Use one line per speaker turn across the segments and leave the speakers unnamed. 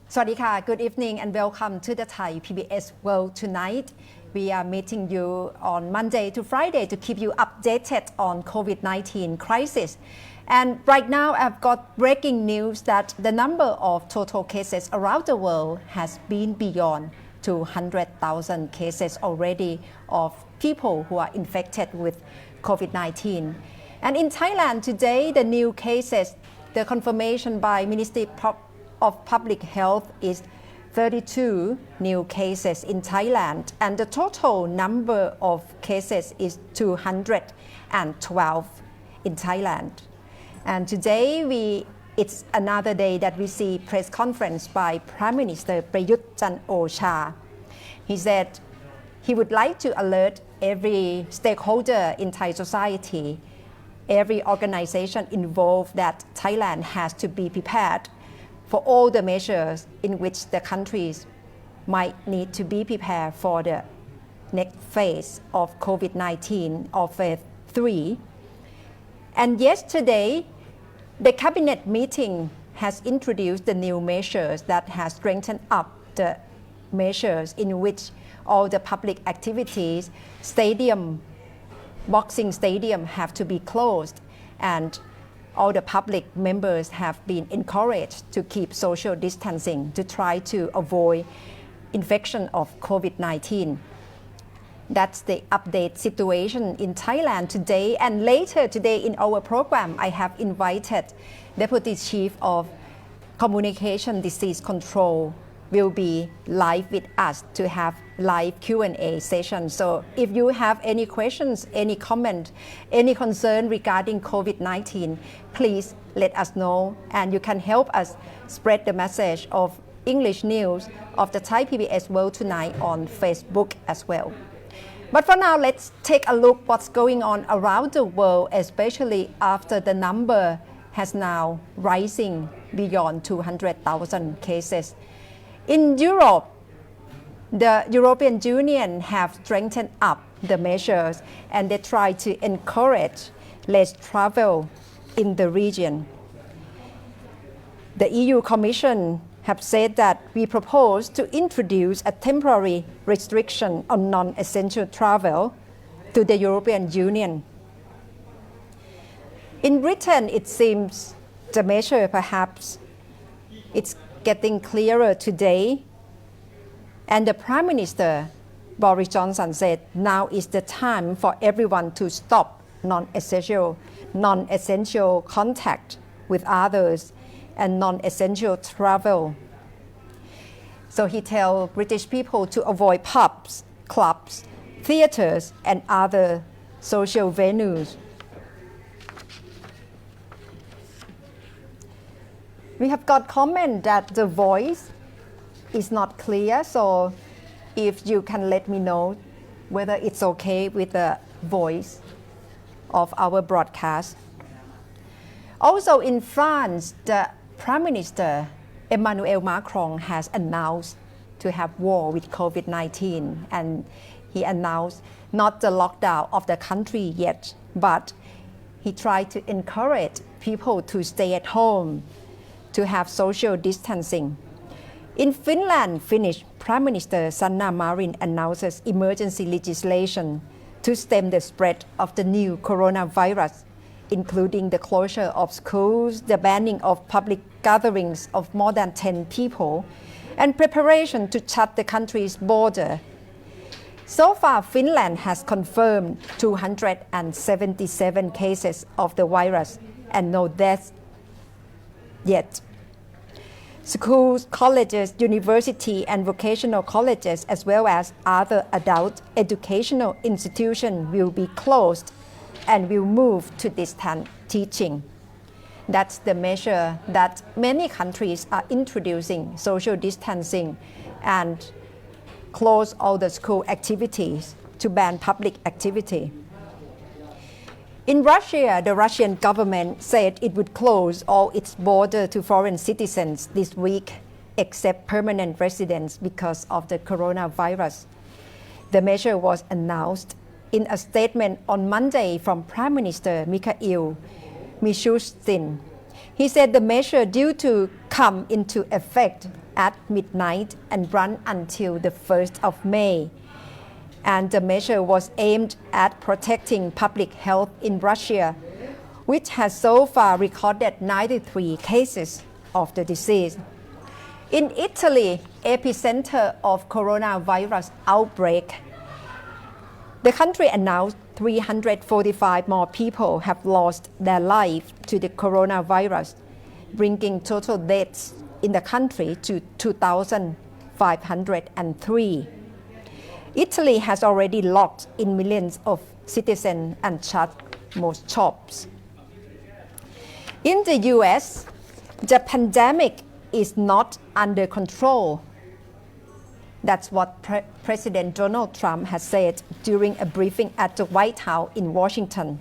Swadika, good evening and welcome to the Thai PBS World Tonight. We are meeting you on Monday to Friday to keep you updated on COVID-19 crisis. And right now I've got breaking news that the number of total cases around the world has been beyond 200,000 cases already of people who are infected with COVID-19. And in Thailand today, the new cases, the confirmation by Ministry of Public Health is 32 new cases in Thailand, and the total number of cases is 212 in Thailand. And today it's another day that we see press conference by Prime Minister Prayut Chan-o-cha. He said he would like to alert every stakeholder in Thai society, every organization involved, that Thailand has to be prepared for all the measures in which the countries might need to be prepared for the next phase of COVID-19 or phase 3. And yesterday, the cabinet meeting has introduced the new measures that has strengthened up the measures in which all the public activities, boxing stadium have to be closed, and all the public members have been encouraged to keep social distancing to try to avoid infection of COVID-19. That's the update situation in Thailand today. And later today in our program, I have invited Deputy Chief of Communication Disease Control will be live with us to have live Q&A session. So if you have any questions, any comment, any concern regarding COVID-19, please let us know, and you can help us spread the message of English news of the Thai PBS World Tonight on Facebook as well. But for now, let's take a look what's going on around the world, especially after the number has now rising beyond 200,000 cases. In Europe, the European Union have strengthened up the measures, and they try to encourage less travel in the region. The EU Commission have said that we propose to introduce a temporary restriction on non-essential travel to the European Union. In Britain, it seems the measure perhaps it's getting clearer today, and the Prime Minister Boris Johnson said now is the time for everyone to stop non-essential contact with others and non-essential travel. So he tells British people to avoid pubs, clubs, theaters and other social venues. We have got comment that the voice is not clear, so if you can let me know whether it's okay with the voice of our broadcast. Also in France, the Prime Minister Emmanuel Macron has announced to have war with COVID-19, and he announced not the lockdown of the country yet, but he tried to encourage people to stay at home, to have social distancing. In Finland, Finnish Prime Minister Sanna Marin announces emergency legislation to stem the spread of the new coronavirus, including the closure of schools, the banning of public gatherings of more than 10 people, and preparation to shut the country's border. So far, Finland has confirmed 277 cases of the virus and no deaths yet. Schools, colleges, university and vocational colleges, as well as other adult educational institutions will be closed and will move to distance teaching. That's the measure that many countries are introducing, social distancing, and close all the school activities to ban public activity. In Russia, the Russian government said it would close all its border to foreign citizens this week except permanent residents because of the coronavirus. The measure was announced in a statement on Monday from Prime Minister Mikhail Mishustin. He said the measure due to come into effect at midnight and run until the 1st of May. And the measure was aimed at protecting public health in Russia, which has so far recorded 93 cases of the disease. In Italy, epicenter of coronavirus outbreak, the country announced 345 more people have lost their life to the coronavirus, bringing total deaths in the country to 2,503. Italy has already locked in millions of citizens and shut most shops. In the US, the pandemic is not under control. That's what President Donald Trump has said during a briefing at the White House in Washington.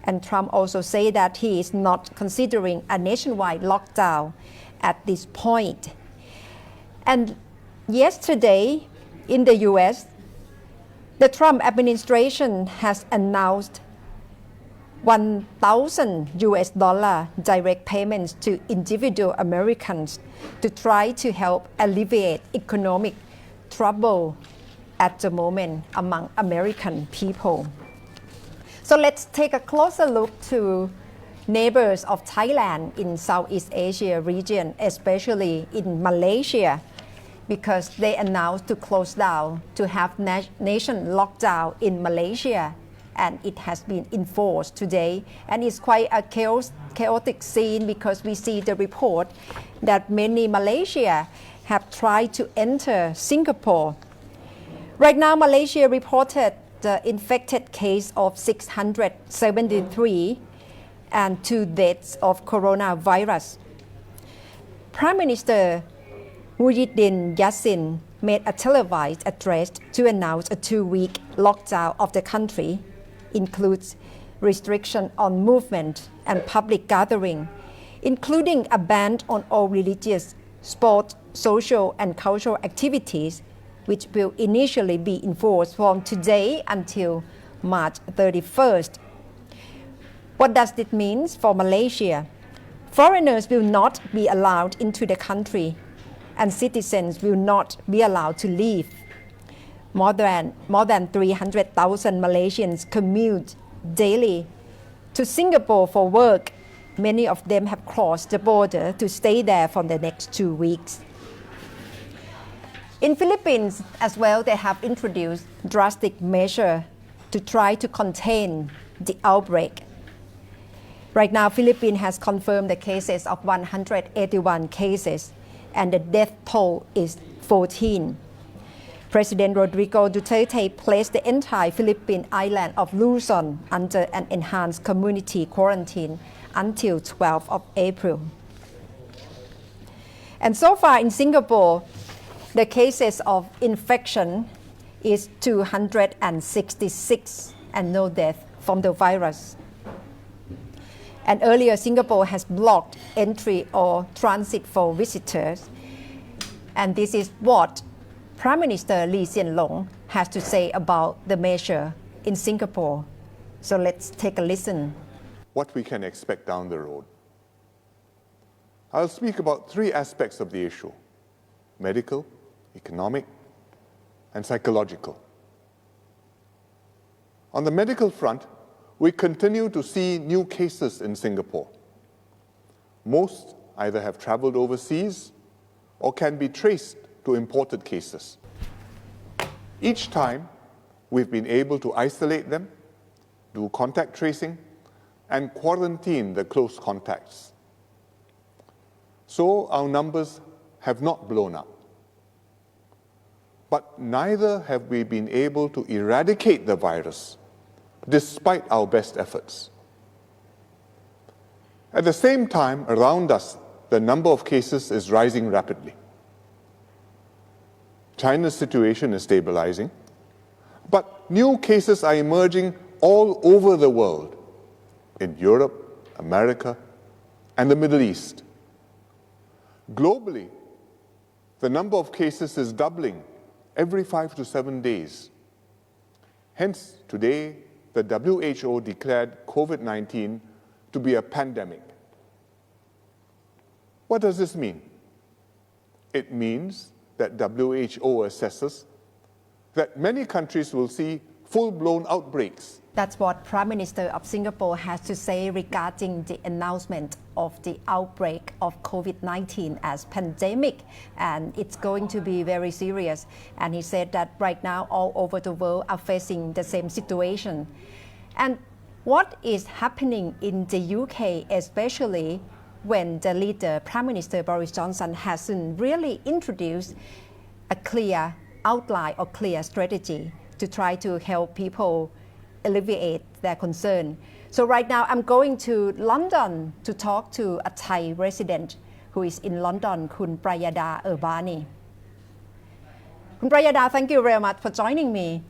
And Trump also said that he is not considering a nationwide lockdown at this point. And yesterday in the US, the Trump administration has announced $1,000 direct payments to individual Americans to try to help alleviate economic trouble at the moment among American people. So let's take a closer look to neighbors of Thailand in Southeast Asia region, especially in Malaysia, because they announced to close down, to have nation lockdown in Malaysia, and it has been enforced today. And it's quite a chaotic scene because we see the report that many Malaysia have tried to enter Singapore. Right now, Malaysia reported the infected case of 673 and 2 deaths of coronavirus. Prime Minister Muhyiddin Yassin made a televised address to announce a 2-week lockdown of the country, includes restriction on movement and public gathering, including a ban on all religious, sport, social and cultural activities, which will initially be enforced from today until March 31st. What does this mean for Malaysia? Foreigners will not be allowed into the country, and citizens will not be allowed to leave. More than 300,000 Malaysians commute daily to Singapore for work. Many of them have crossed the border to stay there for the next 2 weeks. In Philippines as well, they have introduced drastic measures to try to contain the outbreak. Right now, Philippines has confirmed the cases of 181 cases, and the death toll is 14. President Rodrigo Duterte placed the entire Philippine island of Luzon under an enhanced community quarantine until 12th of April. And so far in Singapore, the cases of infection is 266 and no death from the virus. And earlier, Singapore has blocked entry or transit for visitors. And this is what Prime Minister Lee Hsien Loong has to say about the measure in Singapore. So let's take a listen.
What we can expect down the road. I'll speak about 3 aspects of the issue: medical, economic, and psychological. On the medical front, we continue to see new cases in Singapore. Most either have traveled overseas or can be traced to imported cases. Each time, we've been able to isolate them, do contact tracing, and quarantine the close contacts. So our numbers have not blown up. But neither have we been able to eradicate the virus, despite our best efforts. At the same time, around us, the number of cases is rising rapidly. China's situation is stabilizing, but new cases are emerging all over the world, in Europe, America, and the Middle East. Globally, The number of cases is doubling every 5 to 7 days. Hence, today, the WHO declared COVID-19 to be a pandemic. What does this mean? It means that WHO assesses that many countries will see full-blown outbreaks.
That's what Prime Minister of Singapore has to say regarding the announcement of the outbreak of COVID-19 as pandemic, and it's going to be very serious. And he said that right now all over the world are facing the same situation. And what is happening in the UK, especially when the leader, Prime Minister Boris Johnson, hasn't really introduced a clear outline or clear strategy to try to help people alleviate their concern. So right now I'm going to London to talk to a Thai resident who is in London, Kun Prayada Urbani. Kun Prayada, thank you very much for joining me.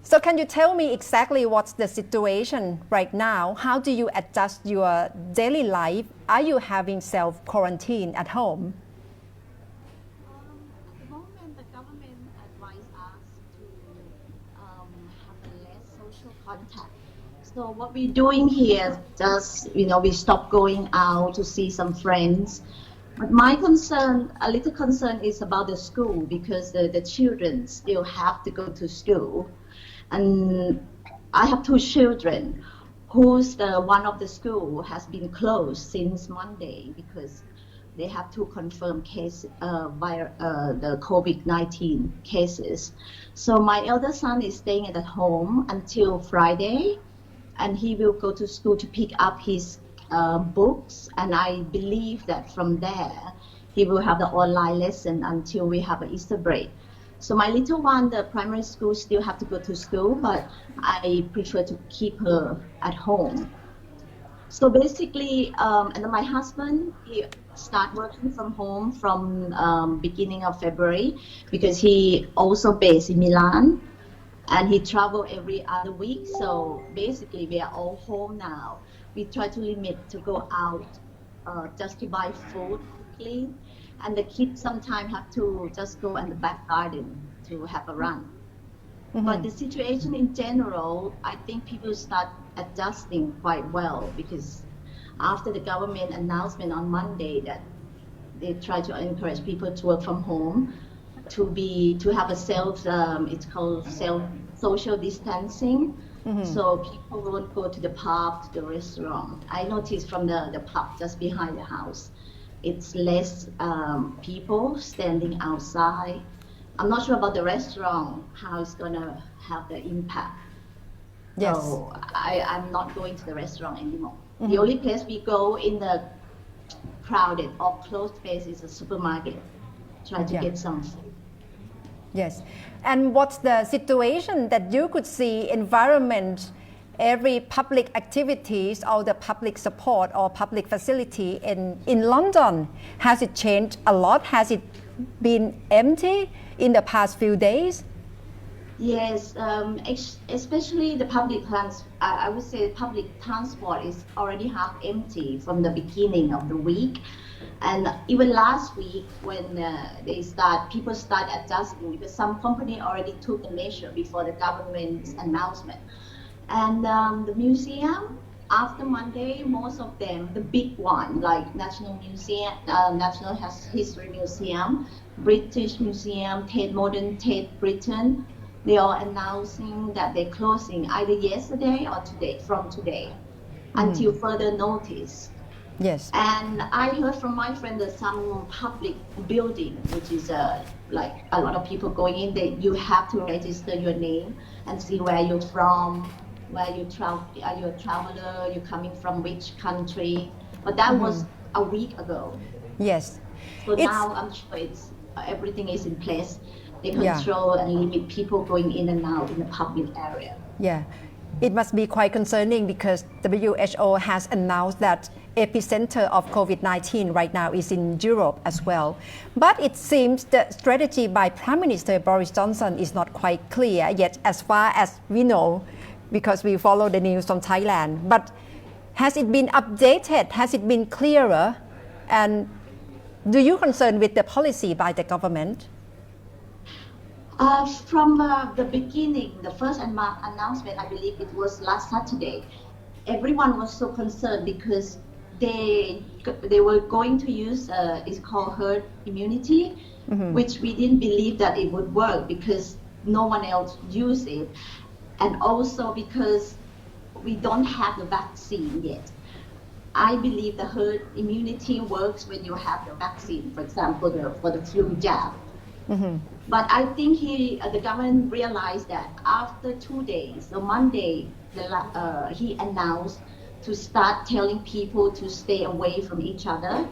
So can you tell me exactly what's the situation right now? How do you adjust your daily life? Are you having self-quarantine at home?
At the moment, the government advised us to have less social contact. So what we're doing here, just, we stop going out to see some friends. But my concern, a little concern, is about the school, because the children still have to go to school. And I have two children one of the school has been closed since Monday because they have to confirm case via the COVID-19 cases. So my elder son is staying at home until Friday, and he will go to school to pick up his books. And I believe that from there, he will have the online lesson until we have an Easter break. So my little one, the primary school, still have to go to school, but I prefer to keep her at home. So basically, and then my husband, he start working from home from beginning of February, because he also based in Milan, and he travel every other week. So basically, we are all home now. We try to limit to go out just to buy food quickly. And the kids sometimes have to just go in the back garden to have a run. Mm-hmm. But the situation in general, I think people start adjusting quite well, because after the government announcement on Monday that they try to encourage people to work from home, to have a it's called social distancing. Mm-hmm. So people won't go to the pub, to the restaurant. I noticed from the pub just behind the house, it's less people standing outside. I'm not sure about the restaurant, how it's going to have the impact. Yes. So I'm not going to the restaurant anymore. Mm-hmm. The only place we go in the crowded or closed space is a supermarket. Try to get some food.
Yes. And what's the situation that you could see environment, every public activities or the public support or public facility in London? Has it changed a lot? Has it been empty in the past few days?
Yes, especially the public I would say public transport is already half empty from the beginning of the week. And even last week, when people start adjusting, because some company already took the measure before the government's announcement. And the museum, after Monday, most of them, the big one, like National History Museum, British Museum, Modern Tate Britain, they are announcing that they're closing either yesterday or today, from today, until further notice.
Yes.
And I heard from my friend that some public building, which is like a lot of people going in, that you have to register your name and see where you're from, where you travel, are you a traveler, you're coming from which country. But that was a week ago.
Yes.
So now I'm sure everything is in place. They control and limit people going in and out in the public area.
Yeah. It must be quite concerning, because WHO has announced that epicenter of COVID-19 right now is in Europe as well. But it seems the strategy by Prime Minister Boris Johnson is not quite clear yet, as far as we know, because we follow the news from Thailand. But has it been updated? Has it been clearer? And Do you concern with the policy by the government?
From the beginning, the first announcement, I believe it was last Saturday, everyone was so concerned because they were going to use it's called herd immunity, which we didn't believe that it would work because no one else used it, and also because we don't have the vaccine yet. I believe the herd immunity works when you have the vaccine, for example, for the flu jab. But I think the government realized that after 2 days, so Monday, he announced to start telling people to stay away from each other,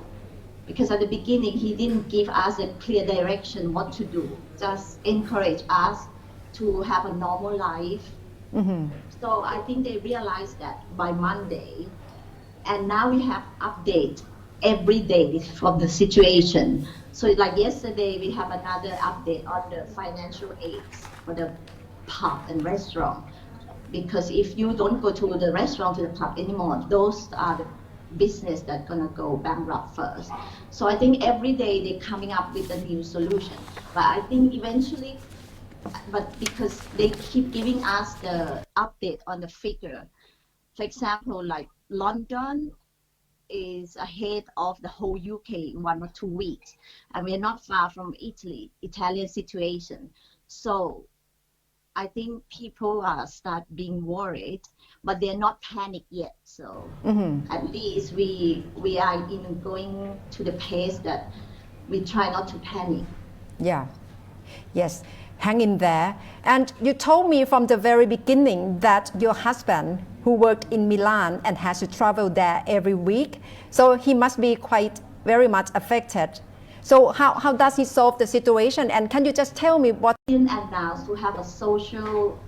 because at the beginning he didn't give us a clear direction what to do, just encourage us to have a normal life. So I think they realized that by Monday, and now we have update every day from the situation. So like yesterday, we have another update on the financial aids for the pub and restaurant. Because if you don't go to the restaurant, to the pub anymore, those are the business that's gonna go bankrupt first. So I think every day they're coming up with a new solution. But I think eventually, but because they keep giving us the update on the figure. For example, like London is ahead of the whole UK in 1 or 2 weeks, and we're not far from Italian situation. So I think people start being worried, but they're not panicked yet. So at least we are going to the pace that we try not to panic.
Yeah, yes, hang in there. And you told me from the very beginning that your husband, who worked in Milan and has to travel there every week, so he must be quite very much affected. So how does he solve the situation? And can you just tell me what?
Announced to have a social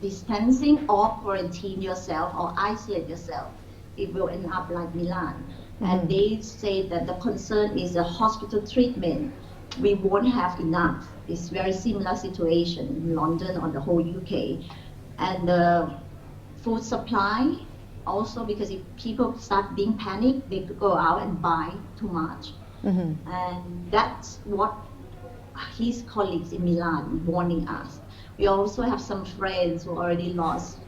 distancing or quarantine yourself or isolate yourself. It will end up like Milan. And they say that the concern is the hospital treatment. We won't have enough. It's very similar situation in London or the whole UK. And the food supply also, because if people start being panicked, they could go out and buy too much. And that's what his colleagues in Milan warning us. We also have some friends who already lost,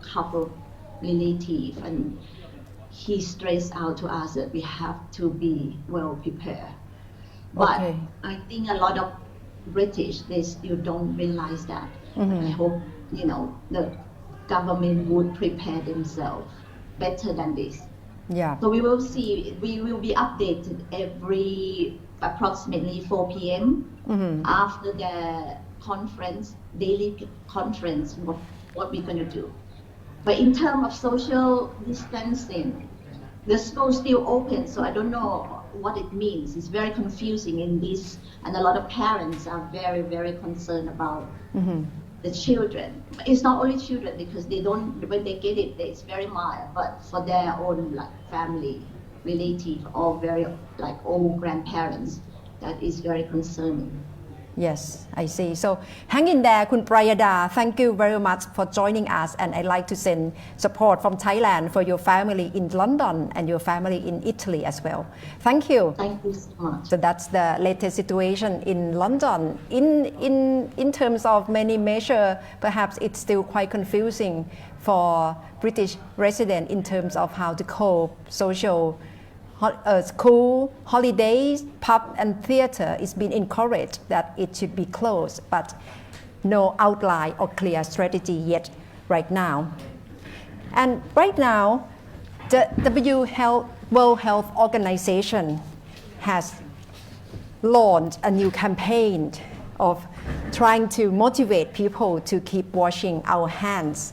couple relatives, and he stressed out to us that we have to be well prepared. But I think a lot of British, they still don't realize that. I hope, the government would prepare themselves better than this.
Yeah.
So we will see, we will be updated every approximately 4 p.m. After the conference, daily conference, what we're going to do. But in terms of social distancing, the school is still open, so I don't know what it means. It's very confusing in this, and a lot of parents are very, very concerned about the children. It's not only children, because they don't, when they get it, it's very mild, but for their own family, relative, or very old grandparents, that is very concerning.
Yes, I see. So hang in there, Kun Prayada. Thank you very much for joining us, and I'd like to send support from Thailand for your family in London and your family in Italy as well. Thank you.
Thank you so much.
So that's the latest situation in London. In terms of many measures, perhaps it's still quite confusing for British residents in terms of how to cope social. School, holidays, pub and theatre is being encouraged that it should be closed, but no outline or clear strategy yet right now. And right now, the World Health Organization has launched a new campaign of trying to motivate people to keep washing our hands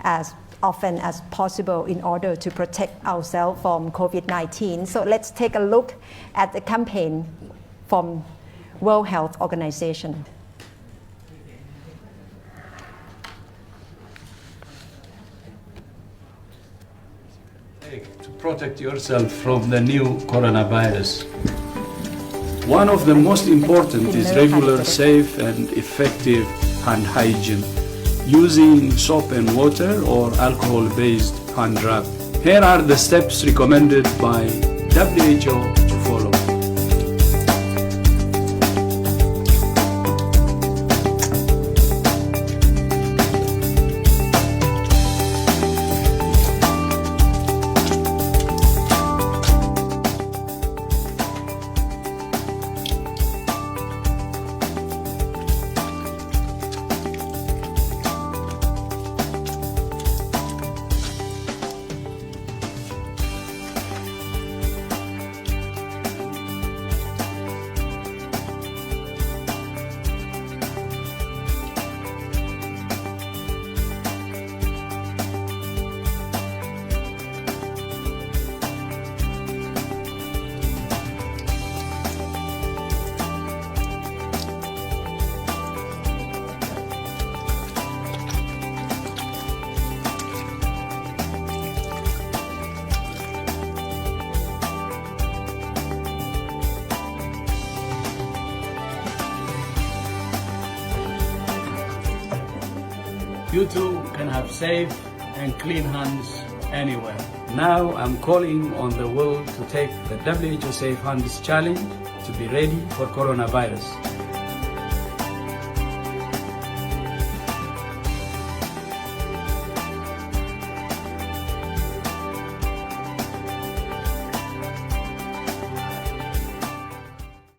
as often as possible in order to protect ourselves from COVID-19. So let's take a look at the campaign from World Health Organization.
To protect yourself from the new coronavirus. One of the most important is regular, safe and effective hand hygiene, using soap and water or alcohol-based hand rub. Here are the steps recommended by WHO to follow. You too can have safe and clean hands anywhere. Now I'm calling on the world to take the WHO Safe Hands Challenge to be ready for coronavirus.